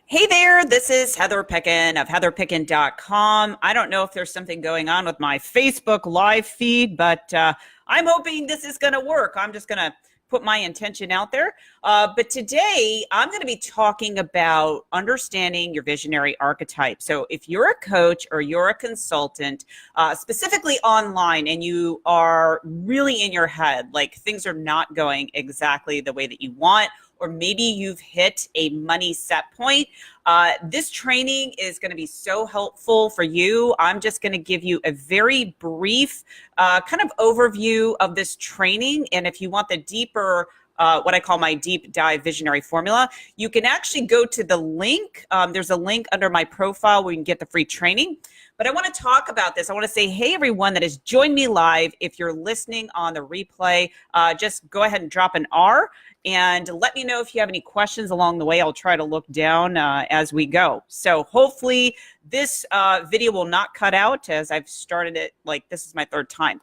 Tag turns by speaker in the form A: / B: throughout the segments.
A: Hey there, this is Heather Picken of heatherpicken.com. I don't know if there's something going on with my Facebook live feed, but I'm hoping this is going to work. I'm just going to put my intention out there. But today I'm going to be talking about understanding your visionary archetype. So if you're a coach or you're a consultant, specifically online, and you are really in your head, like things are not going exactly the way that you want, or maybe you've hit a money set point, this training is going to be so helpful for you. I'm just going to give you a very brief kind of overview of this training. And if you want the deeper, what I call my deep dive visionary formula, you can actually go to the link. There's a link under my profile where you can get the free training. But I want to talk about this. I want to say, hey, everyone that has joined me live. If you're listening on the replay, just go ahead and drop an R and let me know if you have any questions along the way. I'll try to look down as we go. So hopefully this video will not cut out, as I've started it, like this is my third time.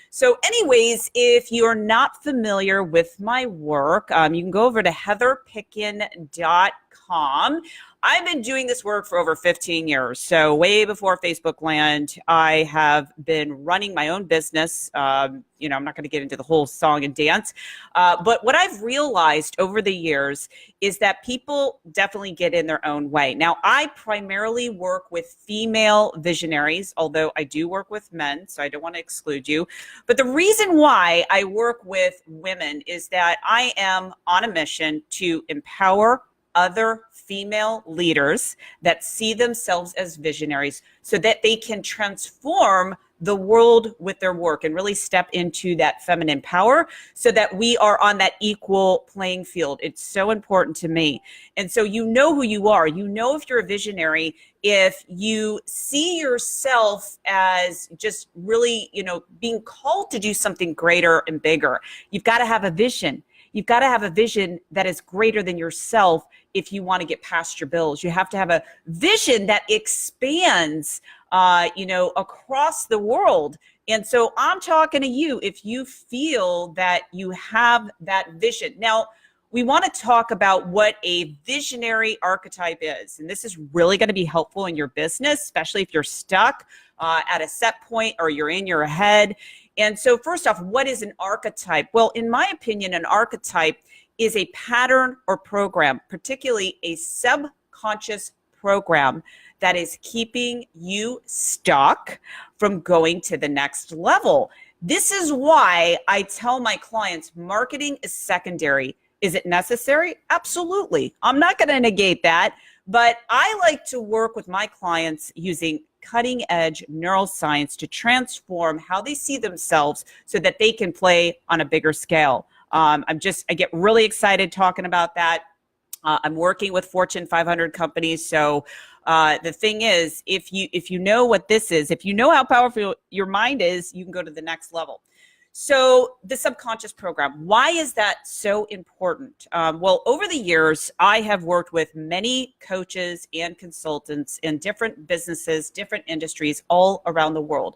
A: So anyways, if you're not familiar with my work, you can go over to heatherpicken.com. I've been doing this work for over 15 years. So way before Facebook land, I have been running my own business. I'm not going to get into the whole song and dance. But what I've realized over the years is that people definitely get in their own way. Now, I primarily work with female visionaries, although I do work with men, so I don't want to exclude you. But the reason why I work with women is that I am on a mission to empower other female leaders that see themselves as visionaries so that they can transform the world with their work and really step into that feminine power so that we are on that equal playing field. It's so important to me. And so you know who you are. You know if you're a visionary, if you see yourself as just really, being called to do something greater and bigger. You've got to have a vision. You've got to have a vision that is greater than yourself if you want to get past your bills. You have to have a vision that expands, across the world. And so I'm talking to you if you feel that you have that vision. Now, we want to talk about what a visionary archetype is. And this is really going to be helpful in your business, especially if you're stuck at a set point or you're in your head. And so first off, what is an archetype? Well, in my opinion, an archetype is a pattern or program, particularly a subconscious program that is keeping you stuck from going to the next level. This is why I tell my clients marketing is secondary. Is it necessary? Absolutely. I'm not going to negate that, but I like to work with my clients using cutting edge neuroscience to transform how they see themselves so that they can play on a bigger scale. I get really excited talking about that. I'm working with Fortune 500 companies. So the thing is, if you know what this is, if you know how powerful your mind is, you can go to the next level. So the subconscious program, why is that so important? Well, over the years, I have worked with many coaches and consultants in different businesses, different industries all around the world.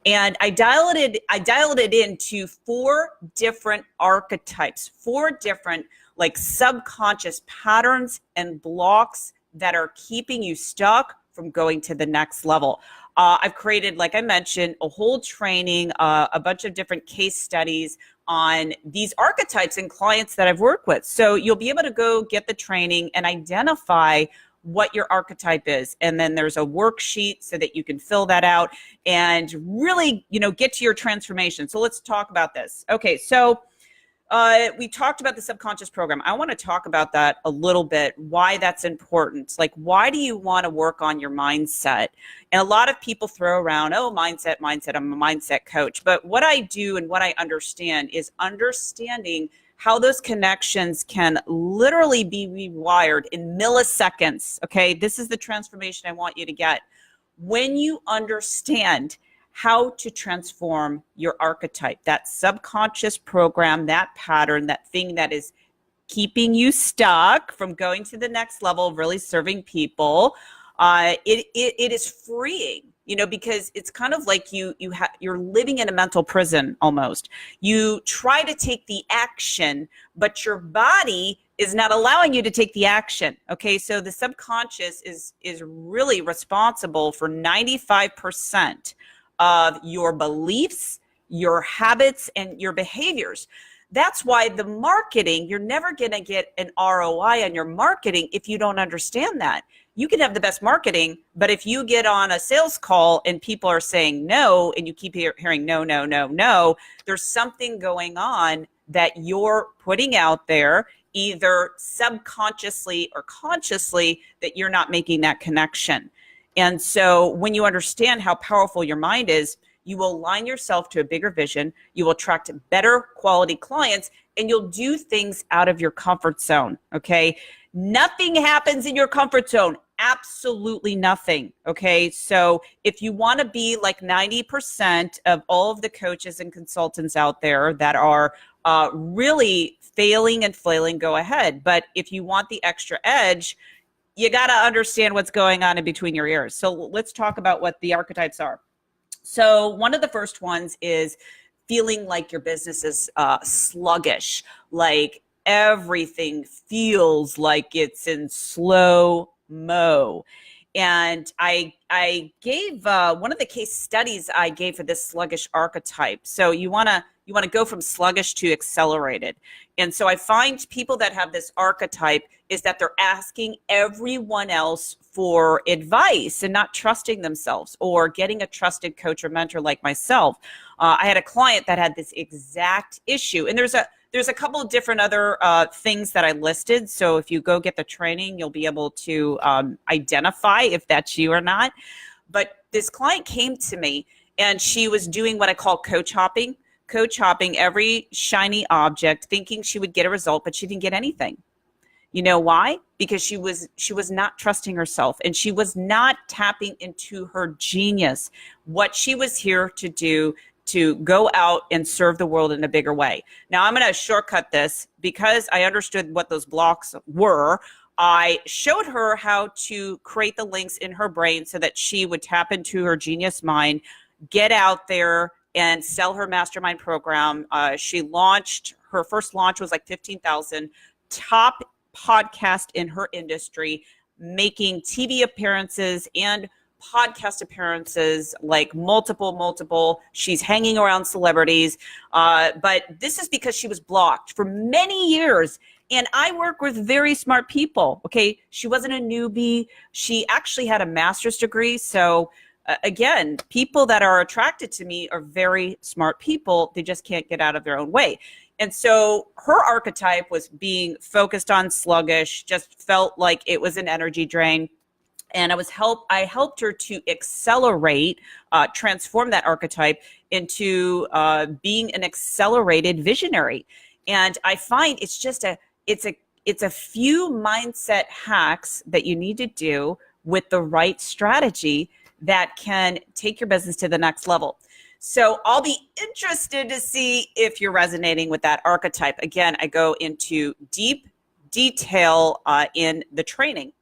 A: And I dialed it into 4 different archetypes, 4 different like subconscious patterns and blocks that are keeping you stuck from going to the next level. I've created, like I mentioned, a whole training, a bunch of different case studies on these archetypes and clients that I've worked with. So you'll be able to go get the training and identify what your archetype is. And then there's a worksheet so that you can fill that out and really, get to your transformation. So let's talk about this. Okay, so we talked about the subconscious program. I want to talk about that a little bit, why that's important. Like, why do you want to work on your mindset? And a lot of people throw around, mindset, I'm a mindset coach. But what I do and what I understand is understanding how those connections can literally be rewired in milliseconds. Okay, this is the transformation I want you to get. When you understand how to transform your archetype, that subconscious program, that pattern, that thing that is keeping you stuck from going to the next level, really serving people, it is freeing, because it's kind of like you're living in a mental prison almost. You try to take the action, but your body is not allowing you to take the action. Okay, so the subconscious is really responsible for 95% of your beliefs, your habits, and your behaviors. That's why the marketing, you're never going to get an ROI on your marketing if you don't understand that. You can have the best marketing, but if you get on a sales call and people are saying no, and you keep hearing no, no, no, no, there's something going on that you're putting out there, either subconsciously or consciously, that you're not making that connection. And so when you understand how powerful your mind is, you will align yourself to a bigger vision, you will attract better quality clients, and you'll do things out of your comfort zone, okay? Nothing happens in your comfort zone, absolutely nothing, okay? So if you wanna be like 90% of all of the coaches and consultants out there that are really failing and flailing, go ahead. But if you want the extra edge, you gotta understand what's going on in between your ears. So let's talk about what the archetypes are. So one of the first ones is feeling like your business is sluggish, like everything feels like it's in slow-mo. And I gave one of the case studies I gave for this sluggish archetype. So you wanna go from sluggish to accelerated. And so I find people that have this archetype is that they're asking everyone else for advice and not trusting themselves or getting a trusted coach or mentor like myself. I had a client that had this exact issue, and there's a couple of different other things that I listed. So if you go get the training, you'll be able to identify if that's you or not. But this client came to me and she was doing what I call coach hopping every shiny object, thinking she would get a result, but she didn't get anything. You know why? Because she was not trusting herself, and she was not tapping into her genius, what she was here to do, to go out and serve the world in a bigger way. Now I'm going to shortcut this because I understood what those blocks were. I showed her how to create the links in her brain so that she would tap into her genius mind, get out there and sell her mastermind program. She launched, her first launch was like 15,000, top podcast in her industry, making TV appearances and podcast appearances, like multiple. She's hanging around celebrities. But this is because she was blocked for many years. And I work with very smart people. Okay. She wasn't a newbie. She actually had a master's degree. So again, people that are attracted to me are very smart people. They just can't get out of their own way. And so her archetype was being focused on sluggish, just felt like it was an energy drain. And I helped her to accelerate, transform that archetype into being an accelerated visionary. And I find it's a few mindset hacks that you need to do with the right strategy that can take your business to the next level. So I'll be interested to see if you're resonating with that archetype. Again, I go into deep detail in the training.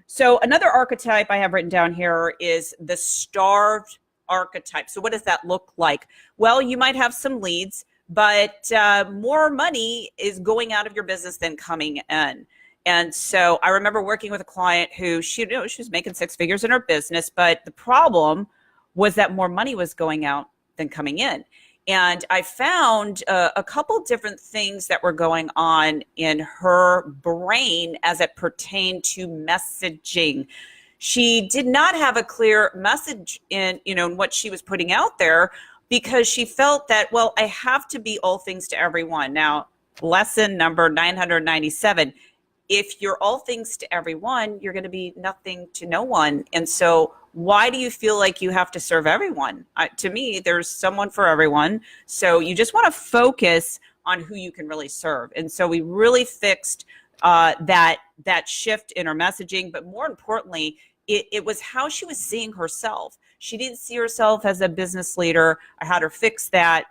A: So another archetype I have written down here is the starved archetype. So what does that look like? Well, you might have some leads, but more money is going out of your business than coming in. And so I remember working with a client who she was making six figures in her business, but the problem was that more money was going out than coming in. And I found a couple different things that were going on in her brain as it pertained to messaging. She did not have a clear message in what she was putting out there, because she felt that, well, I have to be all things to everyone. Now, lesson number 997. If you're all things to everyone, you're going to be nothing to no one. And so why do you feel like you have to serve everyone? To me, there's someone for everyone. So you just want to focus on who you can really serve. And so we really fixed that shift in her messaging. But more importantly, it was how she was seeing herself. She didn't see herself as a business leader. I had her fix that.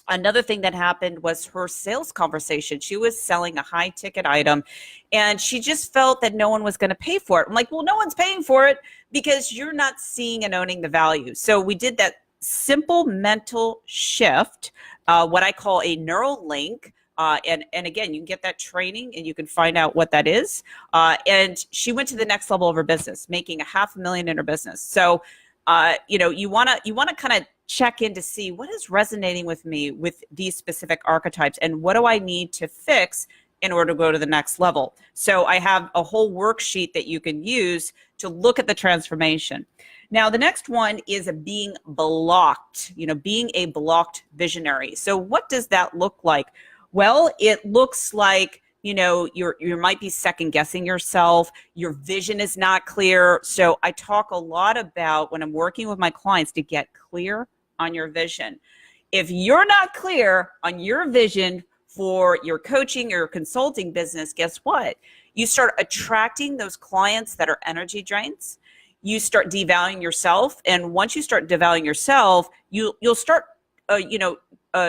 A: Another thing that happened was her sales conversation. She was selling a high ticket item and she just felt that no one was going to pay for it. I'm like, well, no one's paying for it because you're not seeing and owning the value. So we did that simple mental shift, what I call a neural link, And again, you can get that training and you can find out what that is. And she went to the next level of her business, making $500,000 in her business. So, you want to kind of check in to see what is resonating with me with these specific archetypes and what do I need to fix in order to go to the next level. So I have a whole worksheet that you can use to look at the transformation. Now, the next one is being blocked, being a blocked visionary. So what does that look like? Well, it looks like, you might be second guessing yourself. Your vision is not clear. So I talk a lot about when I'm working with my clients to get clear on your vision. If you're not clear on your vision for your coaching or your consulting business, guess what? You start attracting those clients that are energy drains. You start devaluing yourself. And once you start devaluing yourself, you'll start,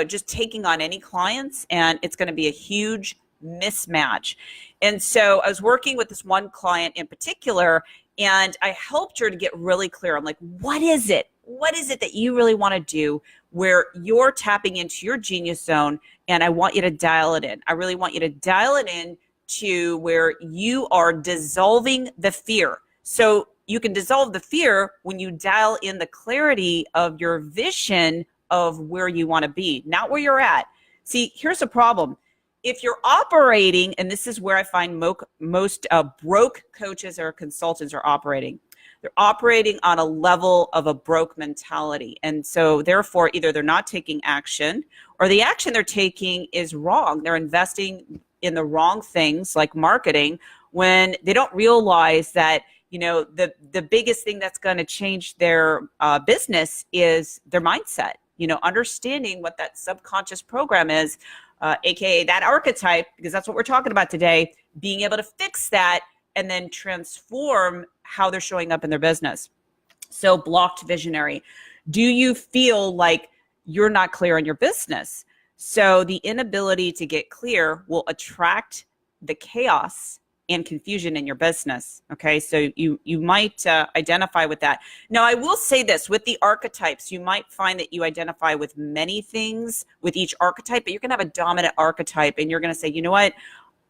A: just taking on any clients, and it's going to be a huge mismatch. And so I was working with this one client in particular, and I helped her to get really clear. I'm like, what is it? What is it that you really want to do where you're tapping into your genius zone? And I want you to dial it in. I really want you to dial it in to where you are dissolving the fear. So you can dissolve the fear when you dial in the clarity of your vision of where you want to be, not where you're at. See, here's the problem. If you're operating, and this is where I find most broke coaches or consultants are operating, they're operating on a level of a broke mentality. And so therefore, either they're not taking action or the action they're taking is wrong. They're investing in the wrong things like marketing when they don't realize that, the biggest thing that's going to change their business is their mindset, understanding what that subconscious program is, AKA that archetype, because that's what we're talking about today, being able to fix that and then transform how they're showing up in their business. So blocked visionary. Do you feel like you're not clear on your business? So the inability to get clear will attract the chaos and confusion in your business. Okay, so you might identify with that. Now, I will say this, with the archetypes, you might find that you identify with many things with each archetype, but you're gonna have a dominant archetype and you're gonna say, you know what,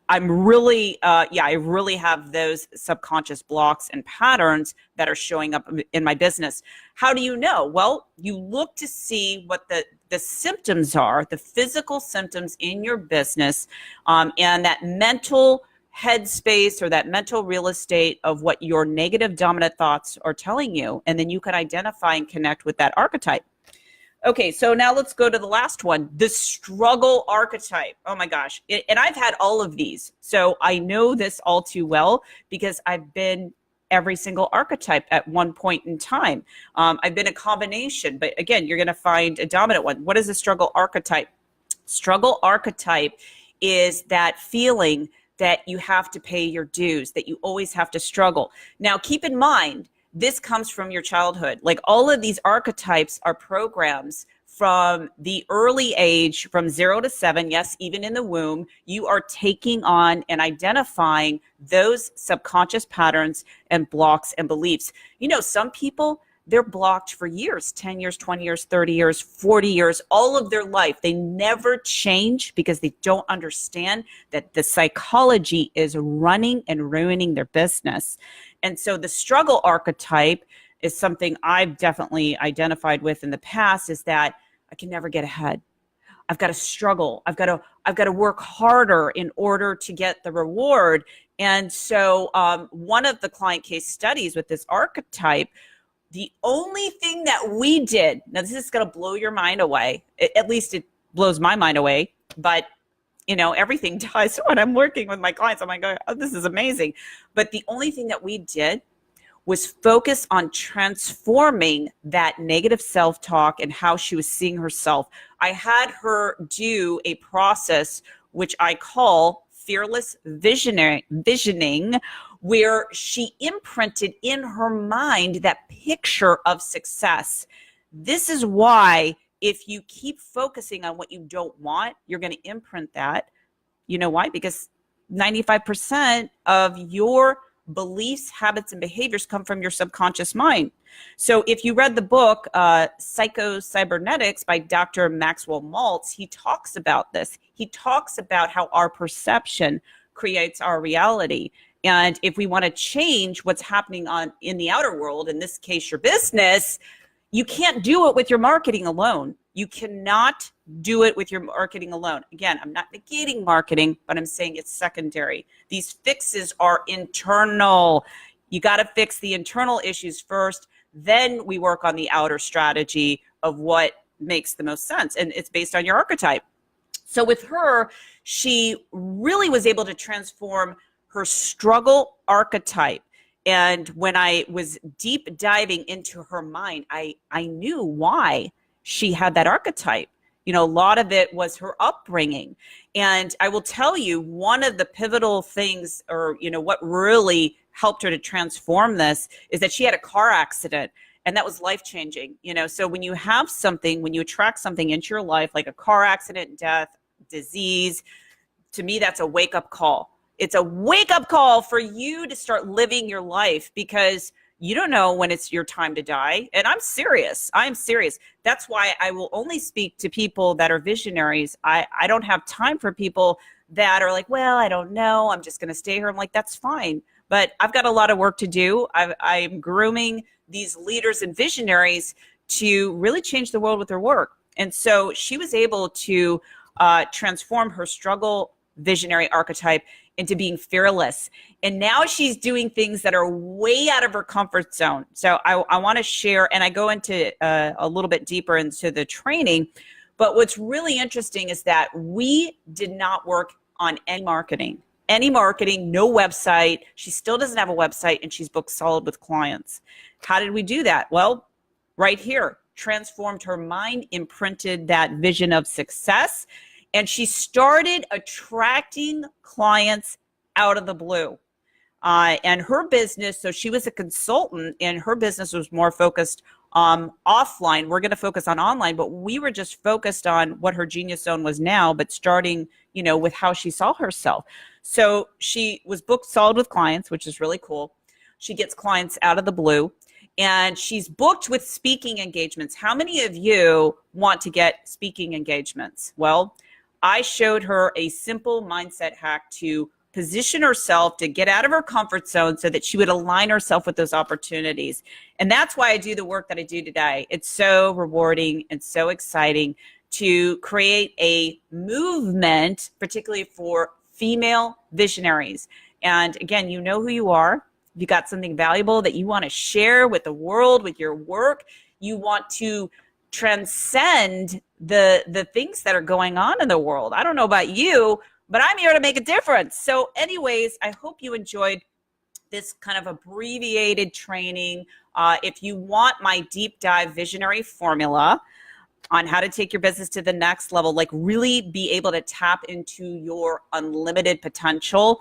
A: I'm really, I really have those subconscious blocks and patterns that are showing up in my business. How do you know? Well, you look to see what the symptoms are, the physical symptoms in your business, and that mental headspace or that mental real estate of what your negative dominant thoughts are telling you. And then you can identify and connect with that archetype. Okay, so now let's go to the last one, the struggle archetype. Oh my gosh. And I've had all of these. So I know this all too well because I've been every single archetype at one point in time. I've been a combination, but again, you're going to find a dominant one. What is a struggle archetype? Struggle archetype is that feeling that you have to pay your dues, that you always have to struggle. Now, keep in mind, this comes from your childhood. Like all of these archetypes are programs from the early age, from 0 to 7, yes, even in the womb, you are taking on and identifying those subconscious patterns and blocks and beliefs. Some people, they're blocked for years, 10 years, 20 years, 30 years, 40 years, all of their life. They never change because they don't understand that the psychology is running and ruining their business. And so the struggle archetype is something I've definitely identified with in the past, is that I can never get ahead. I've got to struggle. I've got to work harder in order to get the reward. And so one of the client case studies with this archetype, the only thing that we did, now this is going to blow your mind away, at least it blows my mind away, but everything does when I'm working with my clients. I'm like, oh, this is amazing. But the only thing that we did was focus on transforming that negative self-talk and how she was seeing herself. I had her do a process which I call fearless visioning, where she imprinted in her mind that picture of success. This is why if you keep focusing on what you don't want, you're going to imprint that. You know why? Because 95% of your beliefs, habits, and behaviors come from your subconscious mind. So if you read the book, Psycho-Cybernetics by Dr. Maxwell Maltz, he talks about this. He talks about how our perception creates our reality. And if we want to change what's happening in the outer world, in this case, your business, you can't do it with your marketing alone. You cannot do it with your marketing alone. Again, I'm not negating marketing, but I'm saying it's secondary. These fixes are internal. You got to fix the internal issues first. Then we work on the outer strategy of what makes the most sense. And it's based on your archetype. So with her, she really was able to transform her struggle archetype. And when I was deep diving into her mind, I knew why she had that archetype. You know, a lot of it was her upbringing. And I will tell you, one of the pivotal things, or, you know, what really helped her to transform this is that she had a car accident, and that was life-changing. You know, so when you have something, when you attract something into your life, like a car accident, death, disease, to me, that's a wake-up call. It's a wake-up call for you to start living your life, because you don't know when it's your time to die. And I'm serious. I'm serious. That's why I will only speak to people that are visionaries. I don't have time for people that are like, well, I don't know, I'm just going to stay here. I'm like, that's fine. But I've got a lot of work to do. I'm grooming these leaders and visionaries to really change the world with their work. And so she was able to transform her struggle visionary archetype into being fearless. And now she's doing things that are way out of her comfort zone. So I want to share, and I go into a little bit deeper into the training. But what's really interesting is that we did not work on any marketing, no website. She still doesn't have a website, and she's booked solid with clients. How did we do that? Well, right here, transformed her mind, imprinted that vision of success. And she started attracting clients out of the blue. And her business, so she was a consultant, and her business was more focused offline. We're going to focus on online, but we were just focused on what her genius zone was now, but starting, you know, with how she saw herself. So she was booked solid with clients, which is really cool. She gets clients out of the blue. And she's booked with speaking engagements. How many of you want to get speaking engagements? Well, I showed her a simple mindset hack to position herself to get out of her comfort zone so that she would align herself with those opportunities. And that's why I do the work that I do today. It's so rewarding and so exciting to create a movement, particularly for female visionaries. And again, you know who you are. You got something valuable that you want to share with the world, with your work. You want to transcend the things that are going on in the world. I don't know about you, but I'm here to make a difference. So anyways, I hope you enjoyed this kind of abbreviated training. If you want my deep dive visionary formula on how to take your business to the next level, like really be able to tap into your unlimited potential,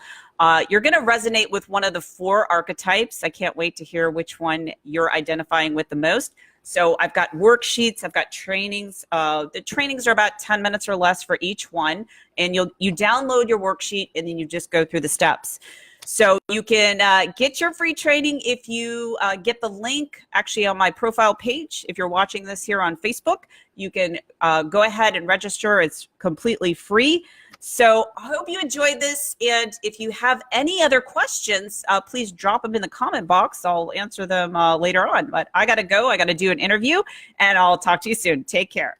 A: you're going to resonate with one of the 4 archetypes. I can't wait to hear which one you're identifying with the most. So I've got worksheets, I've got trainings. The trainings are about 10 minutes or less for each one. And you download your worksheet, and then you just go through the steps. So you can get your free training if you get the link actually on my profile page. If you're watching this here on Facebook, you can go ahead and register. It's completely free. So I hope you enjoyed this. And if you have any other questions, please drop them in the comment box. I'll answer them later on. But I got to go. I got to do an interview, and I'll talk to you soon. Take care.